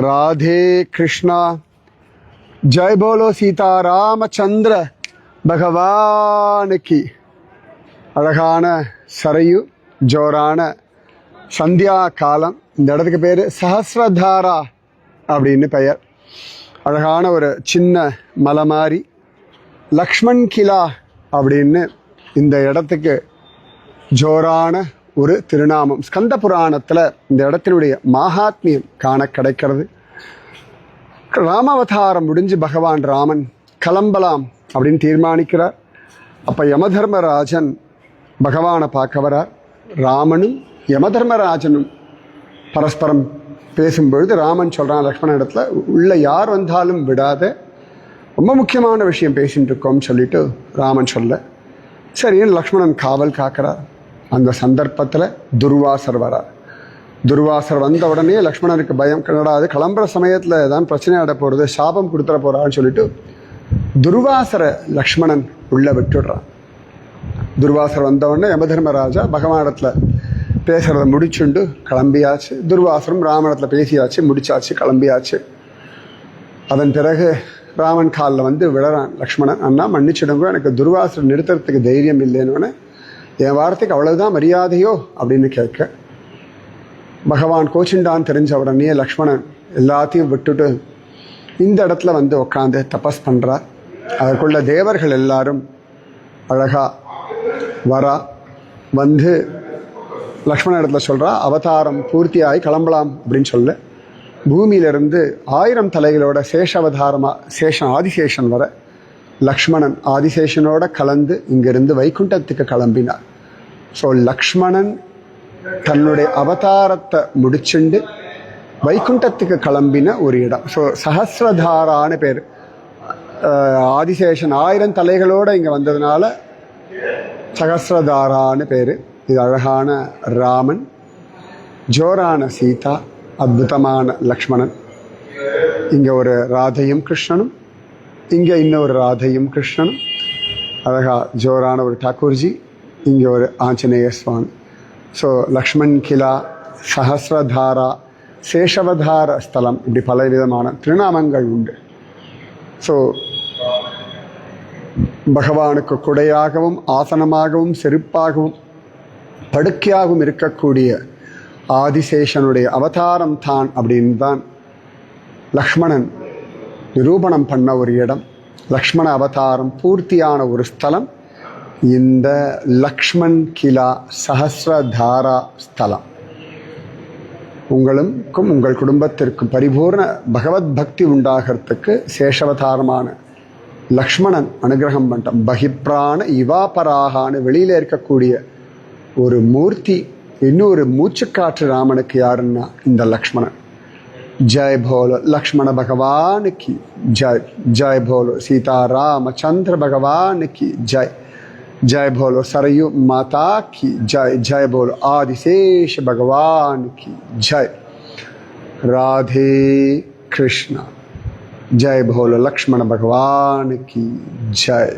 Radhe Krishna. Jai polo Sita Ramachandra பகவானுக்கு. அழகான சரையு, ஜோரான சந்தியா காலம். இந்த இடத்துக்கு பேர் சஹஸ்ரதாரா அப்படின்னு பெயர். அழகான ஒரு சின்ன மலை மாதிரி லக்ஷ்மண் கிலா அப்படின்னு இந்த இடத்துக்கு ஜோரான ஒரு திருநாமம். ஸ்கந்த புராணத்தில் இந்த இடத்தினுடைய மகாத்மியம் காண கிடைக்கிறது. ராமாவதாரம் முடிஞ்சு பகவான் ராமன் கிளம்பலாம் அப்படின்னு தீர்மானிக்கிறார். அப்போ யமதர்மராஜன் பகவானை பார்க்க வரார். ராமனும் யமதர்மராஜனும் பரஸ்பரம் பேசும்பொழுது ராமன் சொல்கிறான் லக்ஷ்மண இடத்துல, உள்ள யார் வந்தாலும் விடாத, ரொம்ப முக்கியமான விஷயம் பேசிகிட்டு இருக்கோம்னு சொல்லிட்டு ராமன் சொல்ல, சரின்னு லக்ஷ்மணன் காவல் காக்கிறார். அந்த சந்தர்ப்பத்தில் துர்வாசர் வரார். துர்வாசர் வந்த உடனே லக்ஷ்மணனுக்கு பயம், கிளடாது கிளம்புற சமயத்தில் தான் பிரச்சனை ஆட போகிறது, சாபம் கொடுத்துட போகிறான்னு சொல்லிட்டு துர்வாசரை லக்ஷ்மணன் உள்ளே விட்டுடுறான். துர்வாசர் வந்தவுடனே யமதர்மராஜா பகவானிடத்தில் பேசுகிறத முடிச்சுண்டு கிளம்பியாச்சு. துர்வாசரும் ராமனிடத்தில் பேசியாச்சு, முடிச்சாச்சு, கிளம்பியாச்சு. அதன் பிறகு ராமன் காலில் வந்து விழறான் லக்ஷ்மணன். அண்ணா மன்னிச்சிடுங்க, எனக்கு துர்வாசரை நிறுத்துறதுக்கு தைரியம் இல்லைன்னு, என் வார்த்தைக்கு அவ்வளவுதான் மரியாதையோ அப்படின்னு கேட்க, பகவான் கோச்சிண்டான்னு தெரிஞ்ச உடனே லக்ஷ்மணன் எல்லாத்தையும் விட்டுட்டு இந்த இடத்துல வந்து உட்காந்து தபஸ் பண்ணுறார். அதற்குள்ள தேவர்கள் எல்லாரும் அழகா வரா. வந்து லக்ஷ்மண இடத்துல சொல்கிறா, அவதாரம் பூர்த்தியாகி கிளம்பலாம் அப்படின்னு சொல்ல, பூமியிலிருந்து 1000 தலைகளோட சேஷாவதாரமாக சேஷன் ஆதிசேஷன் வர லக்ஷ்மணன் ஆதிசேஷனோட கலந்து இங்கிருந்து வைகுண்டத்துக்கு கிளம்பினார். ஸோ லக்ஷ்மணன் தன்னுடைய அவதாரத்தை முடிச்சுண்டு வைகுண்டத்துக்கு கிளம்பின ஒரு இடம். ஸோ சஹஸ்ரதாரான்னு பேர். ஆதிசேஷன் 1000 தலைகளோடு இங்கே வந்ததுனால சஹஸ்ரதாரான்னு பேர். இது அழகான ராமன், ஜோரான சீதா, அற்புதமான லக்ஷ்மணன். இங்கே ஒரு ராதையும் கிருஷ்ணனும், இங்கே இன்னொரு ராதையும் கிருஷ்ணனும், அழகா ஜோரான ஒரு டாக்கூர்ஜி, இங்கே ஒரு ஆஞ்சநேய சுவாமி. ஸோ லக்ஷ்மண் கிலா, சஹஸ்ரதாரா, சேஷவதார ஸ்தலம், இப்படி பலவிதமான திருநாமங்கள் உண்டு. ஸோ பகவானுக்கு குடையாகவும் ஆசனமாகவும் செருப்பாகவும் படுக்கையாகவும் இருக்கக்கூடிய ஆதிசேஷனுடைய அவதாரம் தான் அப்படின்னு தான் லக்ஷ்மணன் நிரூபணம் பண்ண ஒரு இடம். லக்ஷ்மண அவதாரம் பூர்த்தியான ஒரு ஸ்தலம் இந்த லக்ஷ்மண் கிலா சஹஸ்ரதாரா ஸ்தலம். உங்களுக்கும் உங்கள் குடும்பத்திற்கும் பரிபூர்ண பகவத் பக்தி உண்டாகிறதுக்கு சேஷவதாரமான லக்ஷ்மணன் அனுகிரகம் பண்ணிட்டான். பகிப்ராண இவாபராகான்னு வெளியில் இருக்கக்கூடிய ஒரு மூர்த்தி, இன்னொரு மூச்சுக்காற்று ராமனுக்கு யாருன்னா இந்த லக்ஷ்மணன். ஜெய் போலோ லக்ஷ்மண பகவானுக்கு ஜெய். ஜெய் போலோ சீதா ராமச்சந்திர பகவானுக்கு ஜெய். जय बोलो सरयू माता की जय. जय बोलो आदिशेष भगवान की जय. राधे कृष्णा. जय बोलो लक्ष्मण भगवान की जय.